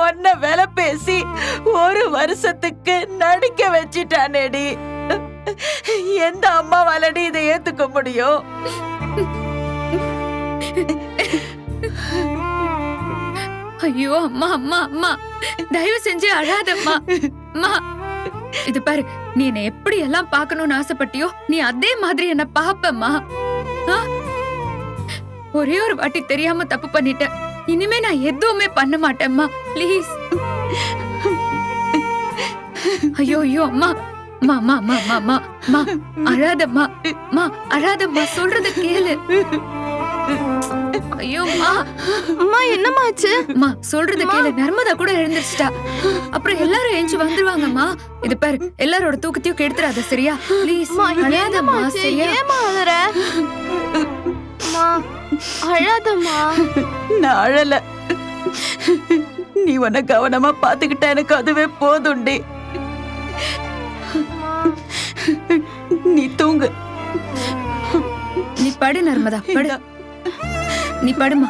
ஒன்ன வேலை பேசி 1 வருஷத்துக்கு நடிக்க வச்சிட்டானேடி. எந்த அம்மாவாலடி இதை ஏத்துக்க முடியும்? ஐயோ அம்மா அம்மா அம்மா, தயவு செஞ்சு அழாதம்மா. அம்மா இது பாரு, நீ என்ன எப்படி எல்லாம் பார்க்கணும்னு ஆசைப்பட்டியோ நீ அதே மாதிரி என்ன பாப்பம்மா. ஒரே ஒரு வாட்டி தெரியாம தப்பு பண்ணிட்டேன். இனிமே நான் எதுவுமே பண்ண மாட்டேம்மா, ப்ளீஸ். ஐயோ ஐயோ அம்மா அம்மா அம்மா அம்மா அம்மா அம்மா அழாதம்மா. அம்மா அழாதம்மா, சொல்றத கேளு. ஐயோ அம்மா அம்மா என்னமாச்சு? அம்மா சொல்றத கேளு. நர்மதா கூட எழுந்திருச்சிட்டா. அப்புறம் எல்லாரும் எழுந்து வந்துருவாங்கம்மா. இது பாரு, எல்லாரோட தூக்கத்தையும் கெடுத்துறாத, சரியா? ப்ளீஸ் அழாதம்மா, சரியா? ஏமா அழற? அம்மா அழாதம்மா. நான் அழல. நீ உன்னை கவனமா பாத்துக்கிட்ட எனக்கு அதுவே போதுண்டி. நீ தூங்கு. நீ படு நர்மதா, படு. நீ படுமா.